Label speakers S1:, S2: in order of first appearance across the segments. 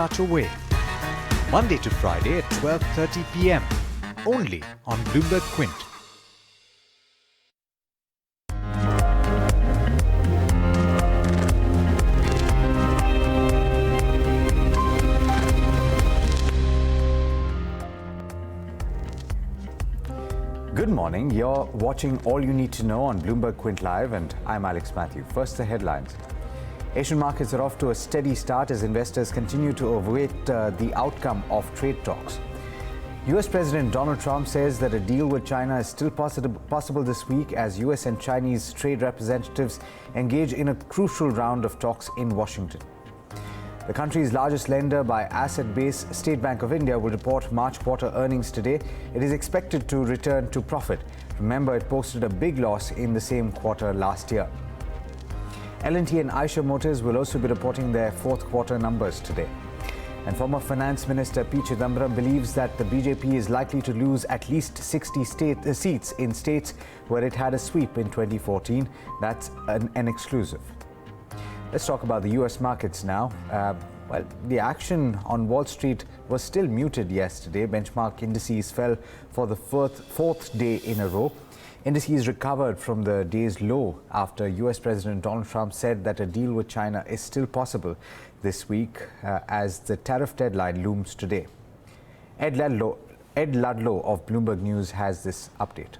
S1: away. Monday to Friday at 12:30 p.m. only on Bloomberg Quint.
S2: Good morning. You're watching All You Need to Know on Bloomberg Quint Live, and I'm Alex Matthew. First, the headlines. Asian markets are off to a steady start as investors continue to await the outcome of trade talks. U.S. President Donald Trump says that a deal with China is still possible this week as U.S. and Chinese trade representatives engage in a crucial round of talks in Washington. The country's largest lender by asset base, State Bank of India, will report March quarter earnings today. It is expected to return to profit. Remember, it posted a big loss in the same quarter last year. L&T and Eicher Motors will also be reporting their fourth quarter numbers today. And former Finance Minister P. Chidambaram believes that the BJP is likely to lose at least 60 seats in states where it had a sweep in 2014. That's an exclusive. Let's talk about the U.S. markets now. Well, the action on Wall Street was still muted yesterday. Benchmark indices fell for the fourth day in a row. Indices recovered from the day's low after U.S. President Donald Trump said that a deal with China is still possible this week as the tariff deadline looms today. Ed Ludlow of Bloomberg News has this update.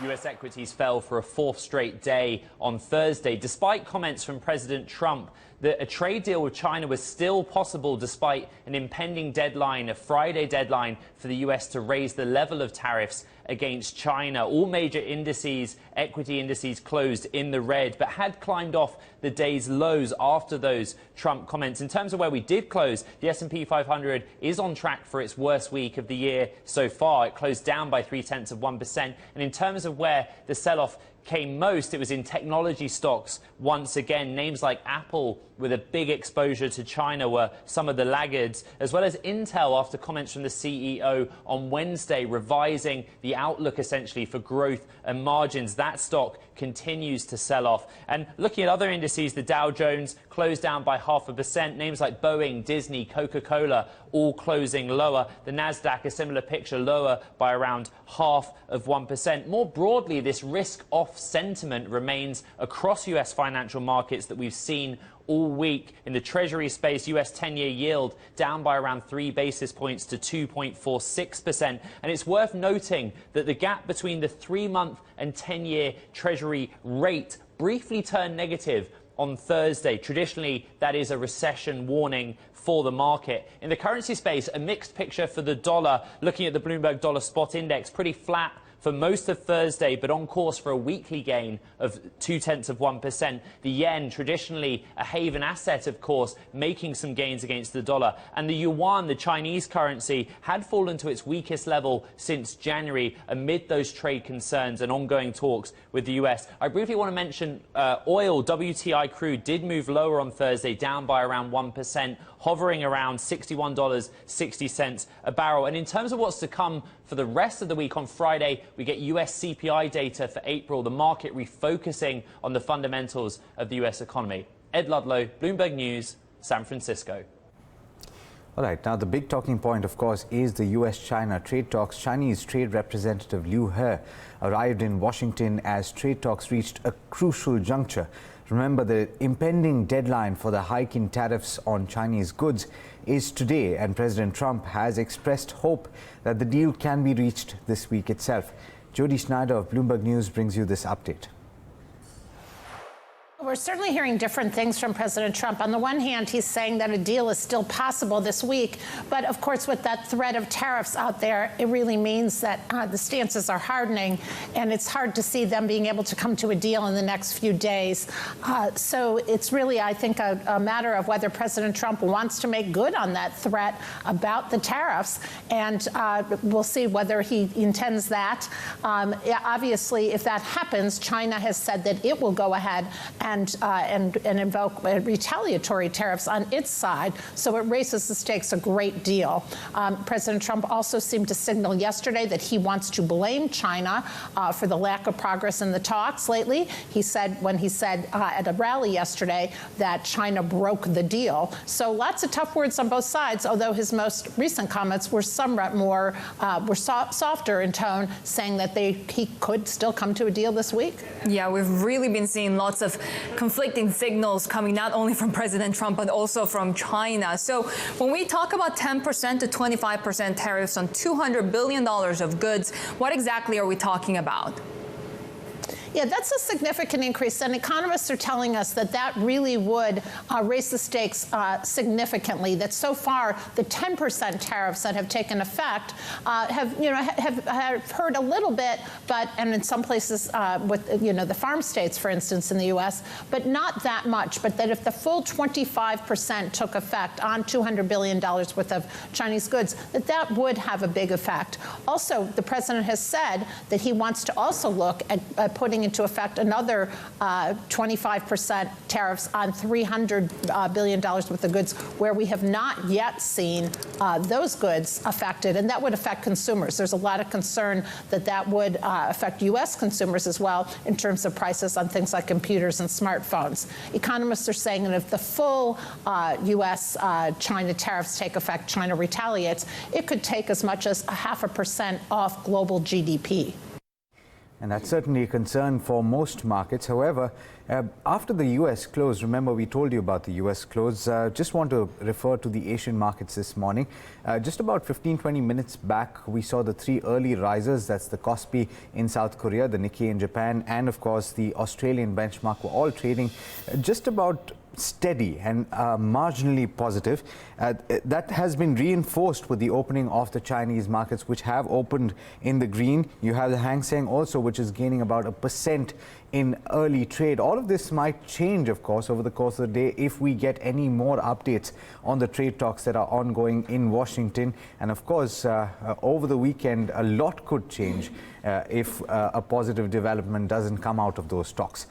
S3: U.S. equities fell for a fourth straight day on Thursday, despite comments from President Trump that a trade deal with China was still possible despite an impending deadline, a Friday deadline for the U.S. to raise the level of tariffs against China. All major indices, equity indices, closed in the red, but had climbed off the day's lows after those Trump comments. In terms of where we did close, the S&P 500 is on track for its worst week of the year so far. It closed down by 0.3%. And in terms of where the sell-off came most, it was in technology stocks. Once again, names like Apple, with a big exposure to China, were some of the laggards, as well as Intel after comments from the CEO on Wednesday revising the outlook essentially for growth and margins. That stock continues to sell off. And looking at other indices, the Dow Jones closed down by 0.5%. Names like Boeing, Disney, Coca-Cola all closing lower. The Nasdaq, a similar picture, lower by around 0.5%. More broadly, this risk-off sentiment remains across U.S. financial markets that we've seen all week. In the Treasury space, U.S. 10-year yield down by around 3 basis points to 2.46%. And it's worth noting that the gap between the 3-month and 10-year Treasury rate briefly turned negative on Thursday. Traditionally, that is a recession warning for the market. In the currency space, a mixed picture for the dollar. Looking at the Bloomberg Dollar Spot Index, pretty flat for most of Thursday, but on course for a weekly gain of 0.2%. The yen, traditionally a haven asset, of course, making some gains against the dollar. And the yuan, the Chinese currency, had fallen to its weakest level since January amid those trade concerns and ongoing talks with the US. I briefly want to mention oil. WTI crude did move lower on Thursday, down by around 1%, hovering around $61.60 a barrel. And in terms of what's to come for the rest of the week, on Friday, we get US CPI data for April, the market refocusing on the fundamentals of the US economy. Ed Ludlow, Bloomberg News, San Francisco.
S2: All right, now the big talking point, of course, is the U.S.-China trade talks. Chinese Trade Representative Liu He arrived in Washington as trade talks reached a crucial juncture. Remember, the impending deadline for the hike in tariffs on Chinese goods is today, and President Trump has expressed hope that the deal can be reached this week itself. Jody Schneider of Bloomberg News brings you this update.
S4: We're certainly hearing different things from President Trump. On the one hand, he's saying that a deal is still possible this week. But of course, with that threat of tariffs out there, it really means that the stances are hardening. And it's hard to see them being able to come to a deal in the next few days. So it's really, I think, a matter of whether President Trump wants to make good on that threat about the tariffs. And we'll see whether he intends that. Obviously, if that happens, China has said that it will go ahead and invoke retaliatory tariffs on its side. So it raises the stakes a great deal. President Trump also seemed to signal yesterday that he wants to blame China for the lack of progress in the talks lately. He said at a rally yesterday that China broke the deal. So lots of tough words on both sides, although his most recent comments were somewhat more softer in tone, saying that he could still come to a deal this week.
S5: Yeah, we've really been seeing lots of conflicting signals coming not only from President Trump, but also from China. So when we talk about 10% to 25% tariffs on $200 billion of goods, what exactly are we talking about?
S4: Yeah, that's a significant increase, and economists are telling us that that really would raise the stakes significantly. That so far, the 10% tariffs that have taken effect have hurt a little bit, and in some places with the farm states, for instance, in the U.S., but not that much. But that if the full 25% took effect on $200 billion worth of Chinese goods, that would have a big effect. Also, the president has said that he wants to also look at putting into effect another 25% tariffs on $300 billion worth of goods where we have not yet seen those goods affected, and that would affect consumers. There's a lot of concern that would affect U.S. consumers as well in terms of prices on things like computers and smartphones. Economists are saying that if the full U.S.-China tariffs take effect, China retaliates, it could take as much as 0.5% off global GDP.
S2: And that's certainly a concern for most markets. However, after the U.S. close, remember we told you about the U.S. close, just want to refer to the Asian markets this morning. Just about 15-20 minutes back, we saw the three early risers. That's the Kospi in South Korea, the Nikkei in Japan, and of course the Australian benchmark were all trading just about steady and marginally positive. That has been reinforced with the opening of the Chinese markets, which have opened in the green. You have the Hang Seng also, which is gaining about 1% in early trade. All of this might change, of course, over the course of the day if we get any more updates on the trade talks that are ongoing in Washington. And of course, over the weekend, a lot could change if a positive development doesn't come out of those talks.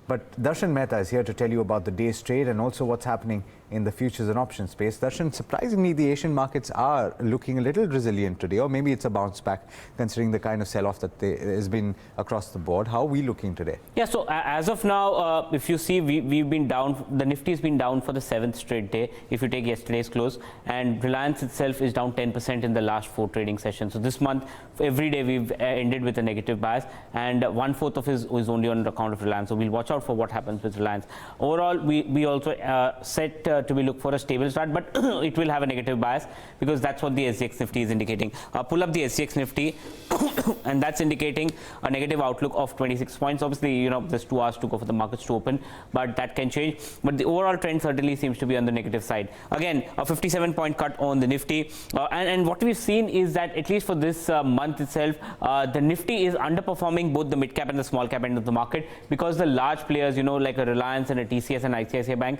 S2: But Darshan Mehta is here to tell you about the day's trade and also what's happening in the futures and options space. Darshan, surprisingly, the Asian markets are looking a little resilient today, or maybe it's a bounce back considering the kind of sell-off that has been across the board. How are we looking today?
S6: Yeah, so as of now, if you see, we've been down. The Nifty has been down for the 7th straight day, if you take yesterday's close. And Reliance itself is down 10% in the last 4 trading sessions. So this month, every day we've ended with a negative bias, and 1/4 of it is only on account of Reliance. So we'll watch out for what happens with Reliance. Overall, we also set to be look for a stable start, but it will have a negative bias because that's what the SGX Nifty is indicating. Pull up the SGX Nifty and that's indicating a negative outlook of 26 points. Obviously, there's 2 hours to go for the markets to open, but that can change. But the overall trend certainly seems to be on the negative side. Again, a 57-point cut on the Nifty. And what we've seen is that at least for this month itself, the Nifty is underperforming both the mid cap and the small cap end of the market because the large players, like a Reliance and a TCS and ICICI Bank,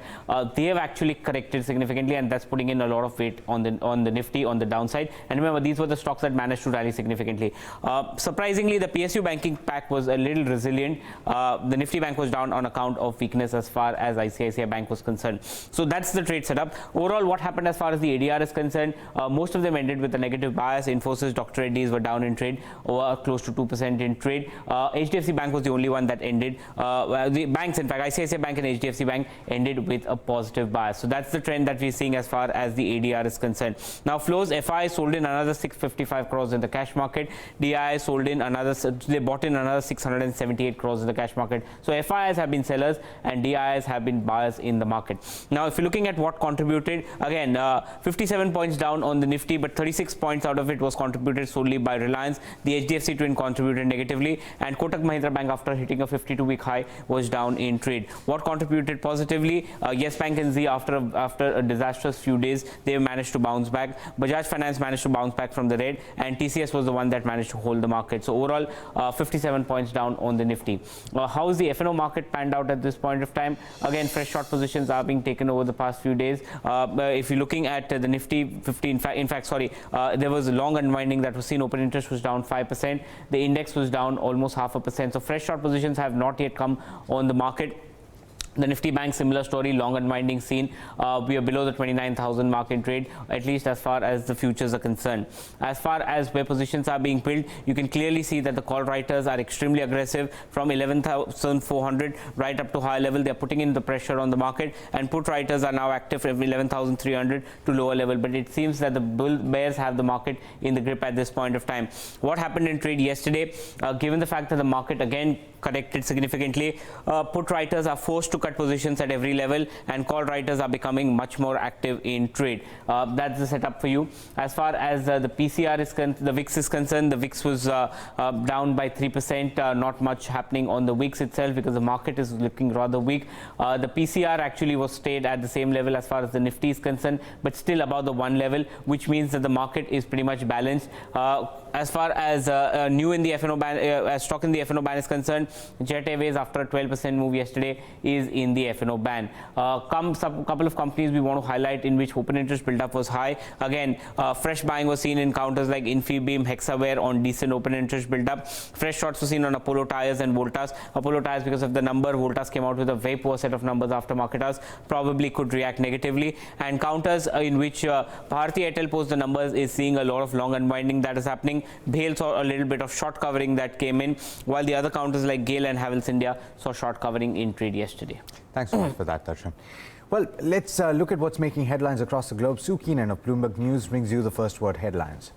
S6: they have actually corrected significantly, and that's putting in a lot of weight on the Nifty on the downside. And remember, these were the stocks that managed to rally significantly. Surprisingly, the PSU banking pack was a little resilient. The Nifty Bank was down on account of weakness as far as ICICI Bank was concerned. So that's the trade setup. Overall, what happened as far as the ADR is concerned, most of them ended with a negative bias. Infosys, Dr. Reddy's were down in trade, or close to 2% in trade. HDFC Bank was the only one that ended. The banks, in fact, ICICI Bank and HDFC Bank ended with a positive bias. So that's the trend that we're seeing as far as the ADR is concerned. Now, flows, FI sold in another 655 crores in the cash market. DI sold in they bought in another 678 crores in the cash market. So FIs have been sellers and DIs have been buyers in the market. Now, if you're looking at what contributed, again, 57 points down on the Nifty, but 36 points out of it was contributed solely by Reliance. The HDFC twin contributed negatively, and Kotak Mahindra Bank, after hitting a 52-week high, was down in trade. What contributed positively? Yes Bank and Z, after a disastrous few days, they managed to bounce back. Bajaj Finance managed to bounce back from the red, and TCS was the one that managed to hold the market. So overall, 57 points down on the Nifty. How is the F&O market panned out at this point of time? Again, fresh short positions are being taken over the past few days. If you're looking at the Nifty 50, there was a long unwinding that was seen. Open interest was down 5%. The index was down almost 0.5%. So fresh short positions have not yet come on the market. The Nifty Bank, similar story, long unwinding scene. We are below the 29,000 mark in trade, at least as far as the futures are concerned. As far as where positions are being built, you can clearly see that the call writers are extremely aggressive from 11,400 right up to higher level. They are putting in the pressure on the market, and put writers are now active from 11,300 to lower level. But it seems that the bears have the market in the grip at this point of time. What happened in trade yesterday, given the fact that the market again corrected significantly, put writers are forced to cut positions at every level, and call writers are becoming much more active in trade. That's the setup for you. As far as the PCR is the VIX is concerned, the VIX was down by 3%. Not much happening on the VIX itself because the market is looking rather weak. The PCR actually was stayed at the same level as far as the Nifty is concerned, but still above the 1 level, which means that the market is pretty much balanced. As far as new in the F&O ban, stock in the F&O ban is concerned, Jet Airways, after a 12% move yesterday, is in the F&O ban. Couple of companies we want to highlight in which open interest build-up was high. Again, fresh buying was seen in counters like Infibeam, Hexaware on decent open interest build-up. Fresh shorts were seen on Apollo Tyres and Voltas. Apollo Tyres, because of the number, Voltas came out with a very poor set of numbers after market hours, probably could react negatively. And counters in which Bharti Airtel post the numbers is seeing a lot of long unwinding that is happening. BHAL saw a little bit of short covering that came in, while the other counters like GAIL and Havells India saw short covering in trade yesterday.
S2: Thanks so much for that, Darshan. Well, let's look at what's making headlines across the globe. Sue Keenan of Bloomberg News brings you the first word headlines.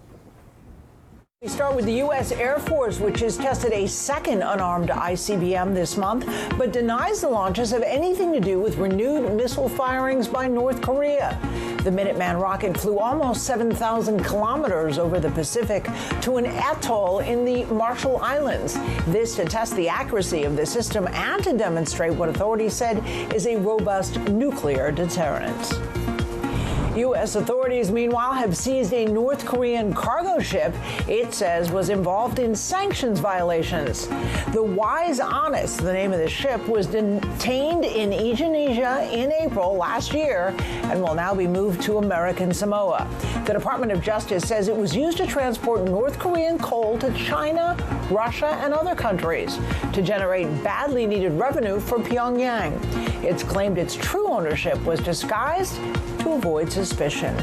S7: We start with the U.S. Air Force, which has tested a second unarmed ICBM this month, but denies the launches have anything to do with renewed missile firings by North Korea. The Minuteman rocket flew almost 7,000 kilometers over the Pacific to an atoll in the Marshall Islands. This to test the accuracy of the system and to demonstrate what authorities said is a robust nuclear deterrent. U.S. authorities, meanwhile, have seized a North Korean cargo ship it says was involved in sanctions violations. The Wise Honest, the name of the ship, was detained in Indonesia in April last year and will now be moved to American Samoa. The Department of Justice says it was used to transport North Korean coal to China, Russia, and other countries to generate badly needed revenue for Pyongyang. It's claimed its true ownership was disguised to avoid suspicion.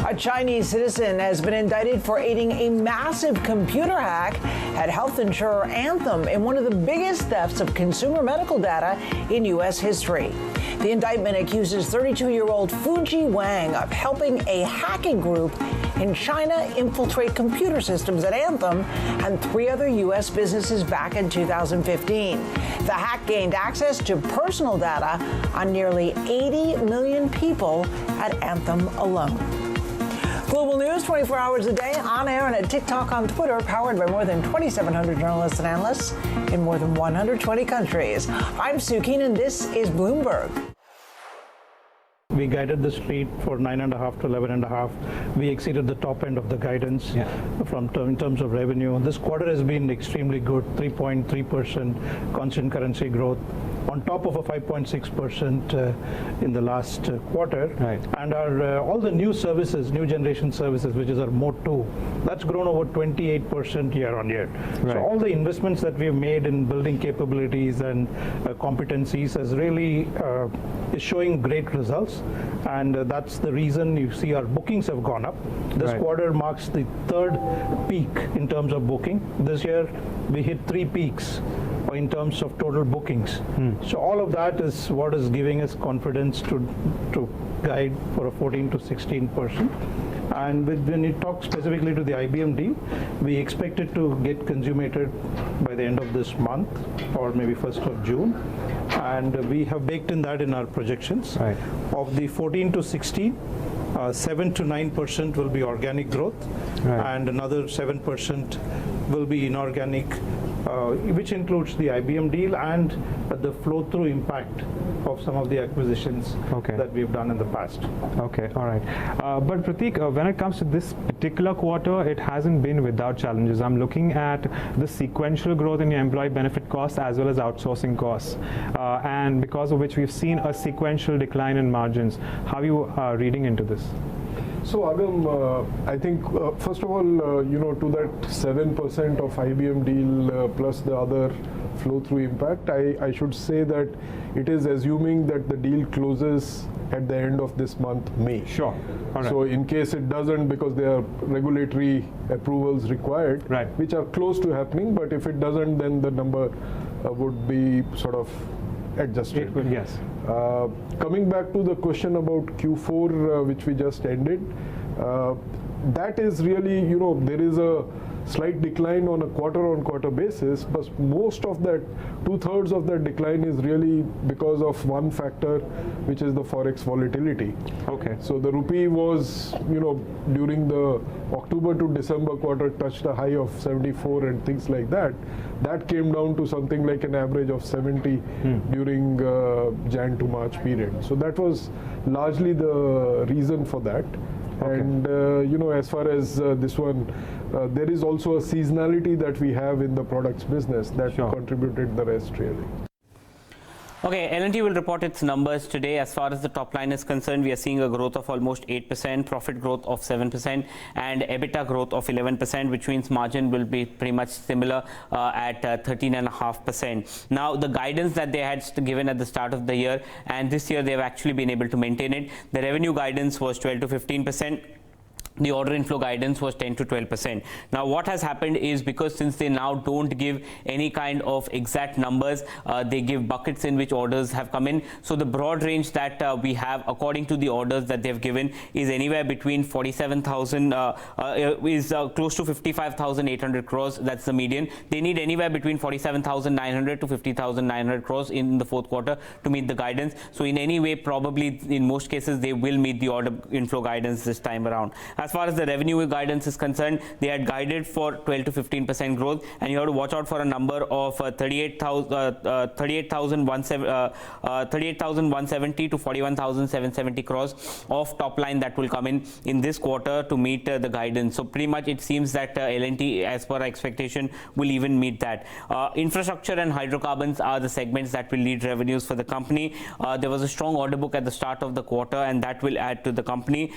S7: A Chinese citizen has been indicted for aiding a massive computer hack at health insurer Anthem in one of the biggest thefts of consumer medical data in U.S. history. The indictment accuses 32-year-old Fuji Wang of helping a hacking group in China infiltrate computer systems at Anthem and 3 other U.S. businesses back in 2015. The hack gained access to personal data on nearly 80 million people at Anthem alone. Global news 24 hours a day, on air and at TikTok, on Twitter, powered by more than 2,700 journalists and analysts in more than 120 countries. I'm Sue Keenan. This is Bloomberg.
S8: We guided the street for 9.5 to 11.5. We exceeded the top end of the guidance in terms of revenue. This quarter has been extremely good, 3.3% constant currency growth, on top of a 5.6% in the last quarter.
S9: Right.
S8: And our all the new services, new generation services, which is our Mode 2, that's grown over 28% year on year.
S9: Right.
S8: So all the investments that we've made in building capabilities and competencies has really is showing great results. And that's the reason you see our bookings have gone up. This
S9: Right.
S8: quarter marks the 3rd peak in terms of booking. This year we hit 3 peaks in terms of total bookings. So all of that is what is giving us confidence to guide for a 14 to 16%. And when you talk specifically to the IBM deal, we expect it to get consummated by the end of this month or maybe 1st of June. And we have baked in that in our projections.
S9: Right.
S8: Of the 14 to 16, 7 to 9% will be organic growth,
S9: Right.
S8: and another 7% will be inorganic, which includes the IBM deal and the flow-through impact of some of the acquisitions
S9: Okay.
S8: that we've done in the past.
S9: Okay, all right. But Prateek, when it comes to this particular quarter, it hasn't been without challenges. I'm looking at the sequential growth in your employee benefit costs as well as outsourcing costs, and because of which we've seen a sequential decline in margins. How are you reading into this?
S10: So, Agam, I think, first of all, to that 7% of IBM deal plus the other flow-through impact. I should say that it is assuming that the deal closes at the end of this month, May.
S9: Sure. All right.
S10: So in case it doesn't, because there are regulatory approvals required,
S9: right,
S10: which are close to happening, but if it doesn't, then the number would be sort of adjusted.
S9: It would, yes.
S10: Coming back to the question about Q4, which we just ended, that is really, there is a slight decline on a quarter-on-quarter basis, but most of that, 2/3 of that decline is really because of one factor, which is the forex volatility.
S9: Okay.
S10: So the rupee was, during the October to December quarter touched a high of 74 and things like that. That came down to something like an average of 70 during Jan to March period. So that was largely the reason for that. Okay. And as far as this one, there is also a seasonality that we have in the products business that contributed the rest really.
S6: Okay, L&T will report its numbers today. As far as the top line is concerned, we are seeing a growth of almost 8%, profit growth of 7%, and EBITDA growth of 11%, which means margin will be pretty much similar at 13.5%. Now, the guidance that they had given at the start of the year, and this year they've actually been able to maintain it. The revenue guidance was 12 to 15%. The order inflow guidance was 10 to 12%. Now, what has happened is, because since they now don't give any kind of exact numbers, they give buckets in which orders have come in. So the broad range that we have, according to the orders that they've given, is anywhere between 47,000, is close to 55,800 crores. That's the median. They need anywhere between 47,900 to 50,900 crores in the fourth quarter to meet the guidance. So in any way, probably in most cases, they will meet the order inflow guidance this time around. As far as the revenue guidance is concerned, they had guided for 12 to 15% growth, and you have to watch out for a number of 38,170 to 41,770 crores of top line that will come in this quarter to meet the guidance. So pretty much it seems that L&T, as per our expectation, will even meet that. Infrastructure and hydrocarbons are the segments that will lead revenues for the company. There was a strong order book at the start of the quarter, and that will add to the company.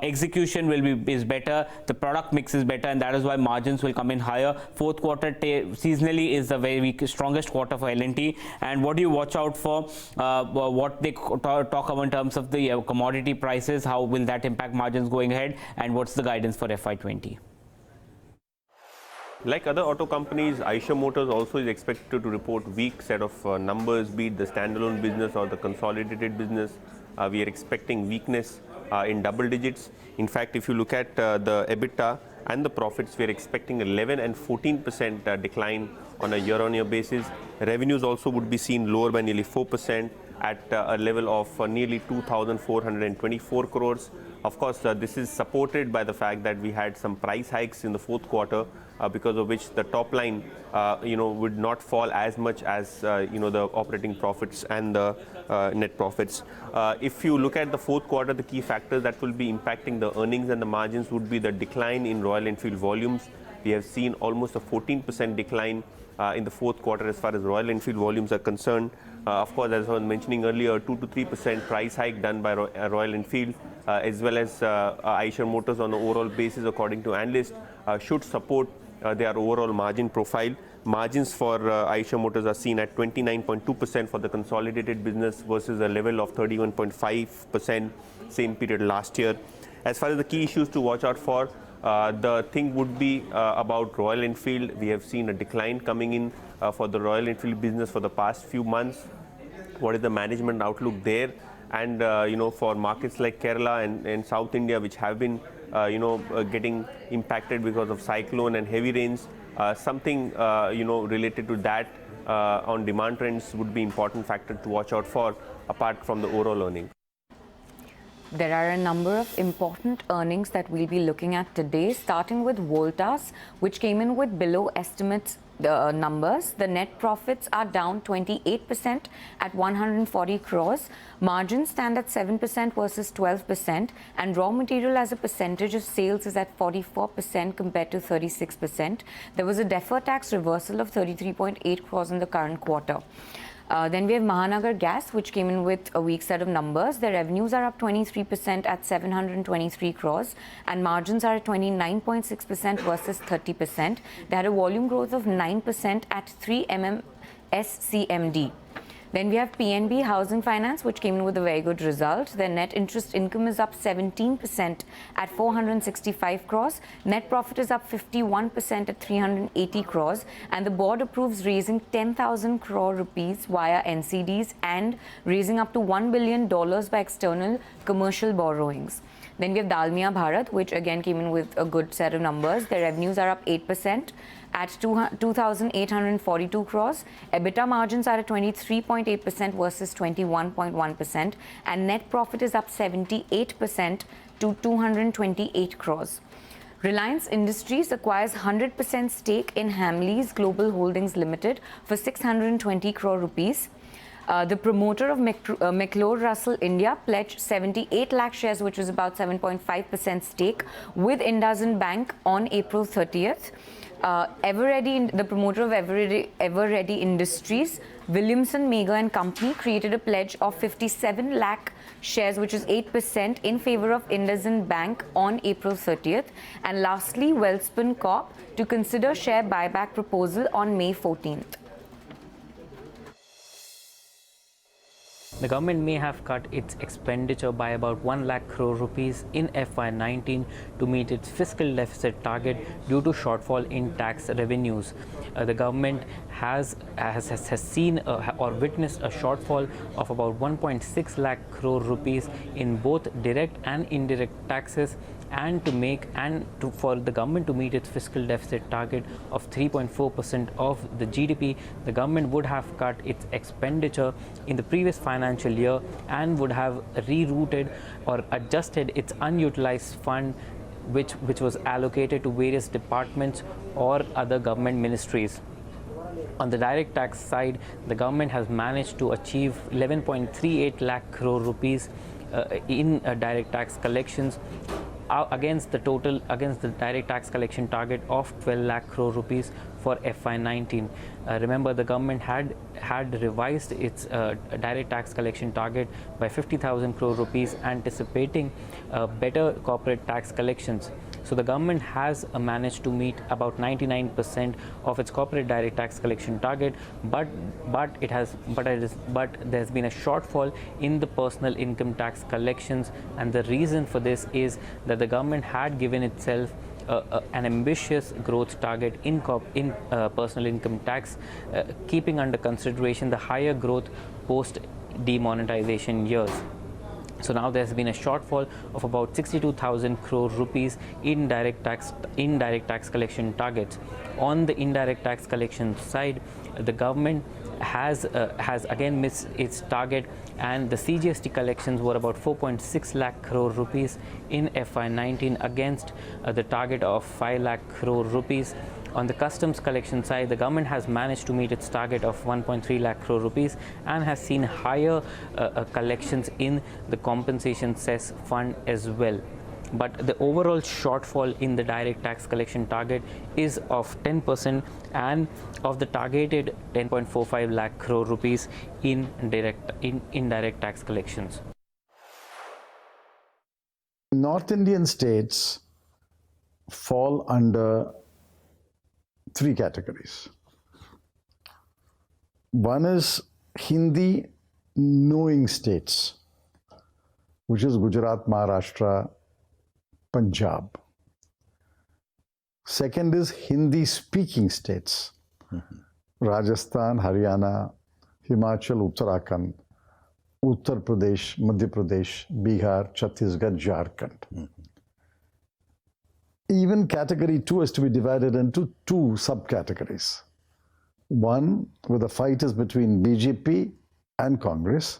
S6: Execution is better, the product mix is better, and that is why margins will come in higher. Fourth quarter seasonally is the very strongest quarter for L&T. And what do you watch out for? What they talk about in terms of the commodity prices, how will that impact margins going ahead, and what's the guidance for FY20?
S11: Like other auto companies, Eicher Motors also is expected to report weak set of numbers, be it the standalone business or the consolidated business. We are expecting weakness in double digits. In fact, if you look at the EBITDA and the profits, we are expecting 11 and 14% decline on a year-on-year basis. Revenues also would be seen lower by nearly 4% at a level of nearly 2,424 crores. Of course, this is supported by the fact that we had some price hikes in the fourth quarter, because of which the top line, would not fall as much as, the operating profits and the net profits. If you look at the fourth quarter, the key factors that will be impacting the earnings and the margins would be the decline in Royal Enfield volumes. We have seen almost a 14% decline in the fourth quarter as far as Royal Enfield volumes are concerned. Of course, as I was mentioning earlier, 2 to 3% price hike done by Royal Enfield, as well as Eicher Motors on an overall basis, according to analysts, should support their overall margin profile. Margins for Eicher Motors are seen at 29.2% for the consolidated business versus a level of 31.5% same period last year. As far as the key issues to watch out for, the thing would be about Royal Enfield. We have seen a decline coming in for the Royal Enfield business for the past few months. What is the management outlook there? And, for markets like Kerala and South India, which have been, getting impacted because of cyclone and heavy rains, something, related to that on demand trends would be important factor to watch out for, apart from the overall earning.
S12: There are a number of important earnings that we'll be looking at today, starting with Voltas, which came in with below estimates numbers. The net profits are down 28% at 140 crores. Margins stand at 7% versus 12%, and raw material as a percentage of sales is at 44% compared to 36%. There was a deferred tax reversal of 33.8 crores in the current quarter. Then we have Mahanagar Gas, which came in with a weak set of numbers. Their revenues are up 23% at 723 crores, and margins are at 29.6% versus 30%. They had a volume growth of 9% at 3 SCMD. Then we have PNB Housing Finance, which came in with a very good result. Their net interest income is up 17% at 465 crores. Net profit is up 51% at 380 crores. And the board approves raising 10,000 crore rupees via NCDs and raising up to $1 billion by external commercial borrowings. Then we have Dalmia Bharat, which again came in with a good set of numbers. Their revenues are up 8% at 2,842 crores. EBITDA margins are at 23.8% versus 21.1%. And net profit is up 78% to 228 crores. Reliance Industries acquires 100% stake in Hamleys Global Holdings Limited for 620 crore rupees. The promoter of McClure Russell India pledged 78 lakh shares, which is about 7.5% stake, with IndusInd Bank on April 30th. The promoter of Everready Industries, Williamson, Mega and Company, created a pledge of 57 lakh shares, which is 8%, in favor of IndusInd Bank on April 30th. And lastly, Welspun Corp to consider share buyback proposal on May 14th.
S6: The government may have cut its expenditure by about 1 lakh crore rupees in FY19 to meet its fiscal deficit target due to shortfall in tax revenues. The government has seen or witnessed a shortfall of about 1.6 lakh crore rupees in both direct and indirect taxes, and for the government to meet its fiscal deficit target of 3.4% of the GDP, the government would have cut its expenditure in the previous financial year and would have rerouted or adjusted its unutilized fund which was allocated to various departments or other government ministries. On the direct tax side, the government has managed to achieve 11.38 lakh crore rupees in direct tax collections, against the direct tax collection target of 12 lakh crore rupees for FY19. Remember, the government had revised its direct tax collection target by 50,000 crore rupees, anticipating better corporate tax collections. So the government has managed to meet about 99% of its corporate direct tax collection target, but there's been a shortfall in the personal income tax collections, and the reason for this is that the government had given itself an ambitious growth target in personal income tax, keeping under consideration the higher growth post demonetization years. So now there's been a shortfall of about 62,000 crore rupees in direct tax collection targets. On the indirect tax collection side, the government has again missed its target, and the CGST collections were about 4.6 lakh crore rupees in FY19 against the target of 5 lakh crore rupees. On the customs collection side, the government has managed to meet its target of 1.3 lakh crore rupees and has seen higher collections in the compensation cess fund as well. But the overall shortfall in the direct tax collection target is of 10% and of the targeted 10.45 lakh crore rupees in indirect tax collections.
S13: North Indian states fall under three categories. One is Hindi knowing states, which is Gujarat, Maharashtra, Punjab. Second is Hindi speaking states, Rajasthan, Haryana, Himachal, Uttarakhand, Uttar Pradesh, Madhya Pradesh, Bihar, Chhattisgarh, Jharkhand. Even category 2 is to be divided into two subcategories. One, where the fight is between BJP and Congress.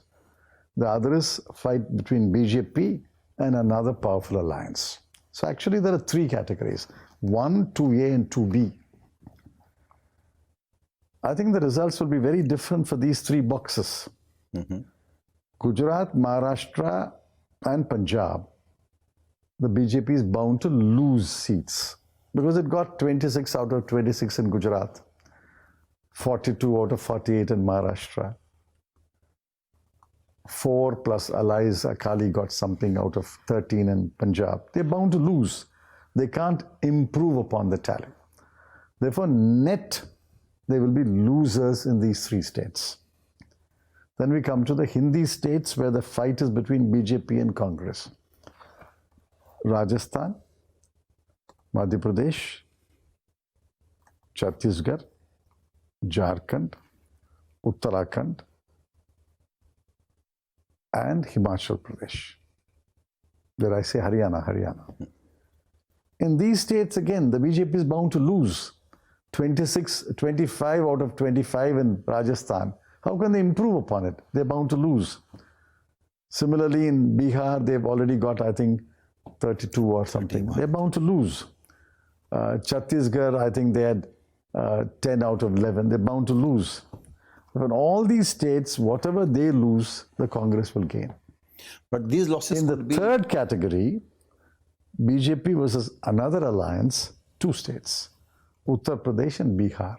S13: The other is fight between BJP and another powerful alliance. So actually there are three categories, 1, 2A and 2B. I think the results will be very different for these three boxes. Gujarat, Maharashtra and Punjab, the BJP is bound to lose seats because it got 26 out of 26 in Gujarat, 42 out of 48 in Maharashtra. 4 plus allies, Akali got something out of 13 in Punjab. They're bound to lose. They can't improve upon the tally. Therefore, net, There will be losers in these 3 states. Then we come to the Hindi states where the fight is between BJP and Congress. Rajasthan, Madhya Pradesh, Chhattisgarh, Jharkhand, Uttarakhand, and Himachal Pradesh. Did I say Haryana? In these states, again, the BJP is bound to lose. 25 out of 25 in Rajasthan. How can they improve upon it? They're bound to lose. Similarly, in Bihar, they've already got, I think, 32 or something. 31. They're bound to lose. Chhattisgarh, I think they had 10 out of 11. They're bound to lose. In all these states, whatever they lose, the Congress will gain.
S14: But these losses
S13: in the third category, BJP versus another alliance, 2 states, Uttar Pradesh and Bihar.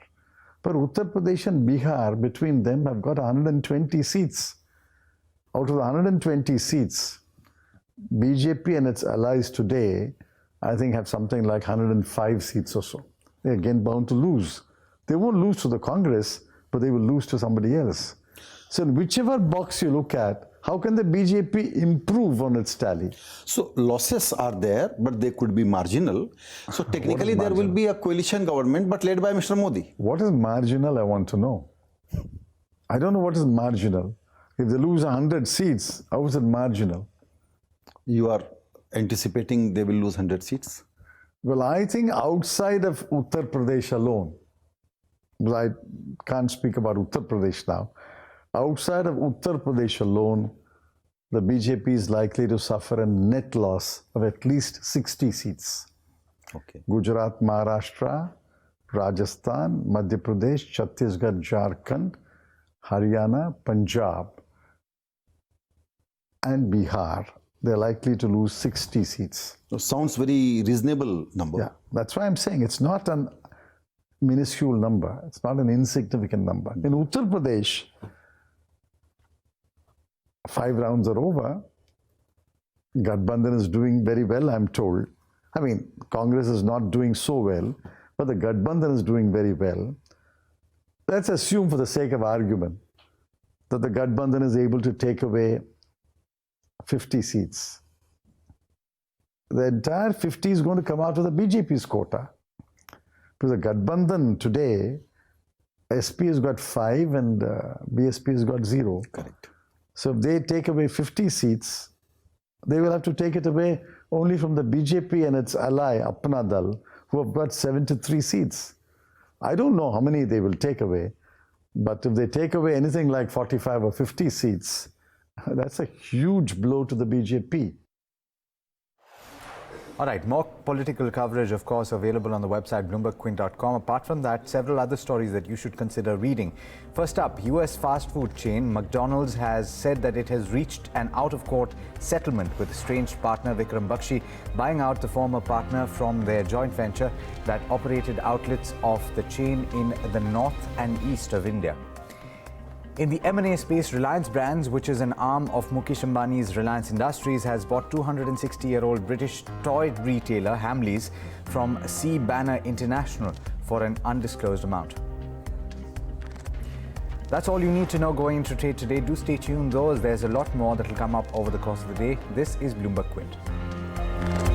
S13: But Uttar Pradesh and Bihar, between them, have got 120 seats. Out of the 120 seats, BJP and its allies today, I think, have something like 105 seats or so. They're again bound to lose. They won't lose to the Congress, but they will lose to somebody else. So in whichever box you look at, how can the BJP improve on its tally?
S14: So losses are there, but they could be marginal. So technically there will be a coalition government, but led by Mr. Modi.
S13: What is marginal, I want to know. I don't know what is marginal. If they lose 100 seats, how is it marginal?
S14: You are anticipating they will lose 100 seats?
S13: Well, I think outside of Uttar Pradesh alone, but I can't speak about Uttar Pradesh now. Outside of Uttar Pradesh alone, the BJP is likely to suffer a net loss of at least 60 seats.
S14: Okay.
S13: Gujarat, Maharashtra, Rajasthan, Madhya Pradesh, Chhattisgarh, Jharkhand, Haryana, Punjab, and Bihar. They're likely to lose 60 seats.
S14: Sounds very reasonable number.
S13: Yeah, that's why I'm saying it's not an minuscule number. It's not an insignificant number. In Uttar Pradesh, 5 rounds are over. Gadbandhan is doing very well, I'm told. I mean, Congress is not doing so well, but the Gadbandhan is doing very well. Let's assume, for the sake of argument, that the Gadbandhan is able to take away 50 seats. The entire 50 is going to come out of the BJP's quota. Because the Gadbandhan today, SP has got 5 and BSP has got 0.
S14: Correct.
S13: So if they take away 50 seats, they will have to take it away only from the BJP and its ally, Apna Dal, who have got 73 seats. I don't know how many they will take away, but if they take away anything like 45 or 50 seats, that's a huge blow to the BJP.
S2: All right, more political coverage, of course, available on the website BloombergQuint.com. Apart from that, several other stories that you should consider reading. First up, US fast food chain McDonald's has said that it has reached an out-of-court settlement with estranged partner Vikram Bakshi, buying out the former partner from their joint venture that operated outlets of the chain in the north and east of India. In the M&A space, Reliance Brands, which is an arm of Mukesh Ambani's Reliance Industries, has bought 260-year-old British toy retailer Hamleys from C. Banner International for an undisclosed amount. That's all you need to know going into trade today. Do stay tuned, though, as there's a lot more that will come up over the course of the day. This is Bloomberg Quint.